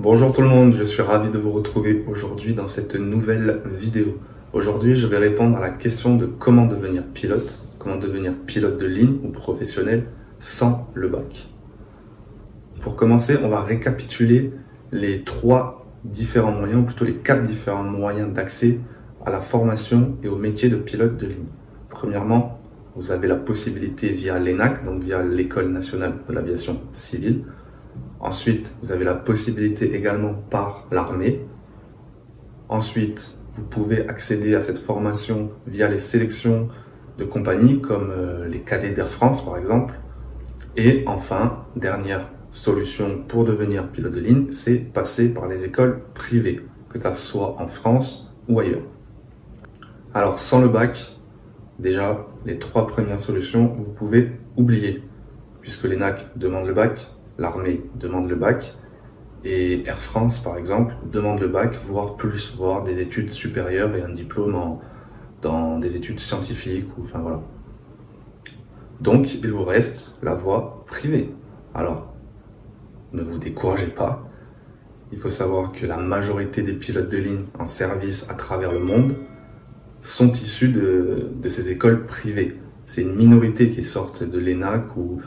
Bonjour tout le monde, je suis ravi de vous retrouver aujourd'hui dans cette nouvelle vidéo. Aujourd'hui, je vais répondre à la question de comment devenir pilote de ligne ou professionnel sans le bac. Pour commencer, on va récapituler les trois différents moyens, ou plutôt les quatre différents moyens d'accès à la formation et au métier de pilote de ligne. Premièrement, vous avez la possibilité via l'ENAC, donc via l'École nationale de l'aviation civile. Ensuite, vous avez la possibilité également par l'armée. Ensuite, vous pouvez accéder à cette formation via les sélections de compagnies comme les cadets d'Air France par exemple. Et enfin, dernière solution pour devenir pilote de ligne, c'est passer par les écoles privées, que ça soit en France ou ailleurs. Alors sans le bac, déjà les trois premières solutions, vous pouvez oublier, puisque l'ENAC demande le bac, l'armée demande le bac, et Air France par exemple demande le bac, voire plus, voire des études supérieures et un diplôme dans des études scientifiques, ou enfin voilà. Donc il vous reste la voie privée. Alors, ne vous découragez pas, il faut savoir que la majorité des pilotes de ligne en service à travers le monde sont issus de ces écoles privées. C'est une minorité qui sortent de l'ENAC ou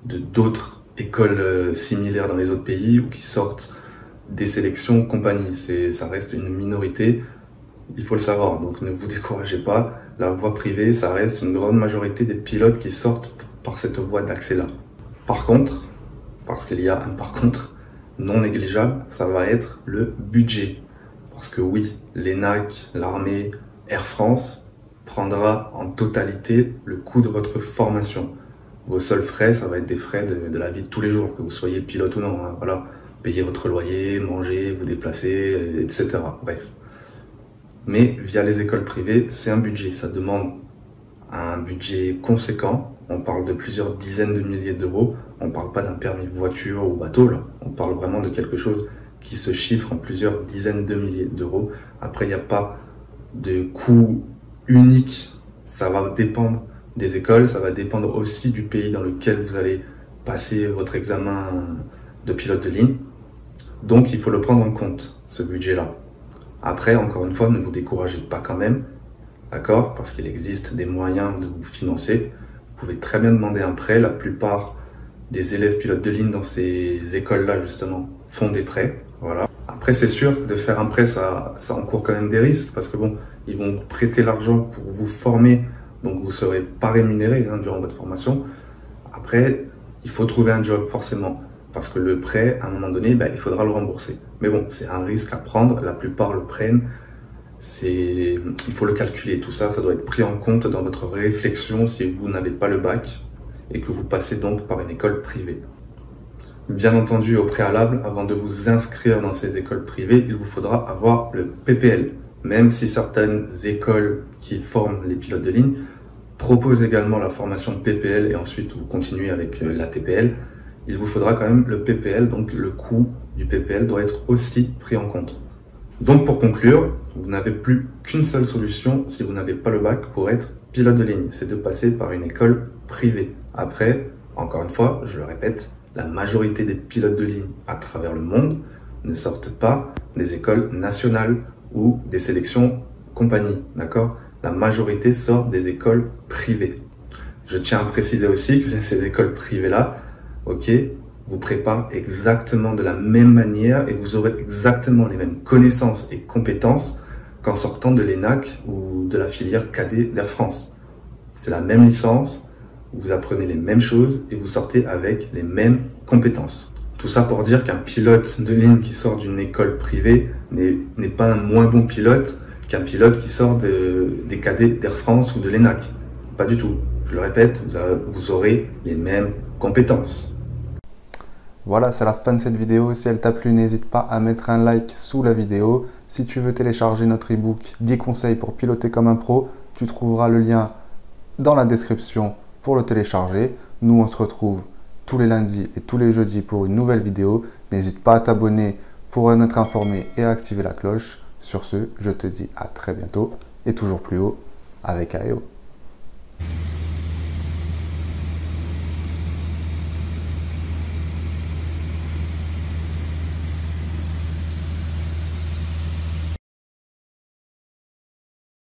de d'autres écoles similaires dans les autres pays ou qui sortent des sélections compagnies. Ça reste une minorité, il faut le savoir, donc ne vous découragez pas. La voie privée, ça reste une grande majorité des pilotes qui sortent par cette voie d'accès-là. Par contre, parce qu'il y a un par contre non négligeable, ça va être le budget. Parce que oui, l'ENAC, l'armée, Air France prendra en totalité le coût de votre formation. Vos seuls frais, ça va être des frais de la vie de tous les jours, que vous soyez pilote ou non. Hein, voilà, payer votre loyer, manger, vous déplacer, etc. Bref. Mais via les écoles privées, c'est un budget. Ça demande un budget conséquent. On parle de plusieurs dizaines de milliers d'euros. On ne parle pas d'un permis voiture ou bateau, là. On parle vraiment de quelque chose qui se chiffre en plusieurs dizaines de milliers d'euros. Après, il n'y a pas de coût unique. Ça va dépendre des écoles, ça va dépendre aussi du pays dans lequel vous allez passer votre examen de pilote de ligne. Donc il faut le prendre en compte, ce budget-là. Après, encore une fois, ne vous découragez pas quand même, d'accord? Parce qu'il existe des moyens de vous financer. Vous pouvez très bien demander un prêt. La plupart des élèves pilotes de ligne dans ces écoles-là, justement, font des prêts. Voilà. Après, c'est sûr que de faire un prêt, ça encourt quand même des risques, parce que bon, ils vont vous prêter l'argent pour vous former. Donc vous ne serez pas rémunéré durant votre formation. Après, il faut trouver un job forcément. Parce que le prêt, à un moment donné, il faudra le rembourser. Mais bon, c'est un risque à prendre. La plupart le prennent. Il faut le calculer. Tout ça, ça doit être pris en compte dans votre réflexion si vous n'avez pas le bac et que vous passez donc par une école privée. Bien entendu, au préalable, avant de vous inscrire dans ces écoles privées, il vous faudra avoir le PPL. Même si certaines écoles qui forment les pilotes de ligne proposent également la formation PPL et ensuite vous continuez avec la TPL, il vous faudra quand même le PPL, donc le coût du PPL doit être aussi pris en compte. Donc pour conclure, vous n'avez plus qu'une seule solution si vous n'avez pas le bac pour être pilote de ligne, c'est de passer par une école privée. Après, encore une fois, je le répète, la majorité des pilotes de ligne à travers le monde ne sortent pas des écoles nationales ou des sélections compagnies, d'accord? La majorité sort des écoles privées. Je tiens à préciser aussi que ces écoles privées-là, ok, vous préparent exactement de la même manière et vous aurez exactement les mêmes connaissances et compétences qu'en sortant de l'ENAC ou de la filière cadet d'Air France. C'est la même licence, vous apprenez les mêmes choses et vous sortez avec les mêmes compétences. Tout ça pour dire qu'un pilote de ligne qui sort d'une école privée n'est pas un moins bon pilote qu'un pilote qui sort des cadets d'Air France ou de l'ENAC. Pas du tout. Je le répète, vous aurez les mêmes compétences. Voilà, c'est la fin de cette vidéo. Si elle t'a plu, n'hésite pas à mettre un like sous la vidéo. Si tu veux télécharger notre e-book 10 conseils pour piloter comme un pro, tu trouveras le lien dans la description pour le télécharger. Nous, on se retrouve tous les lundis et tous les jeudis pour une nouvelle vidéo. N'hésite pas à t'abonner pour en être informé et à activer la cloche. Sur ce, je te dis à très bientôt et toujours plus haut avec AEO.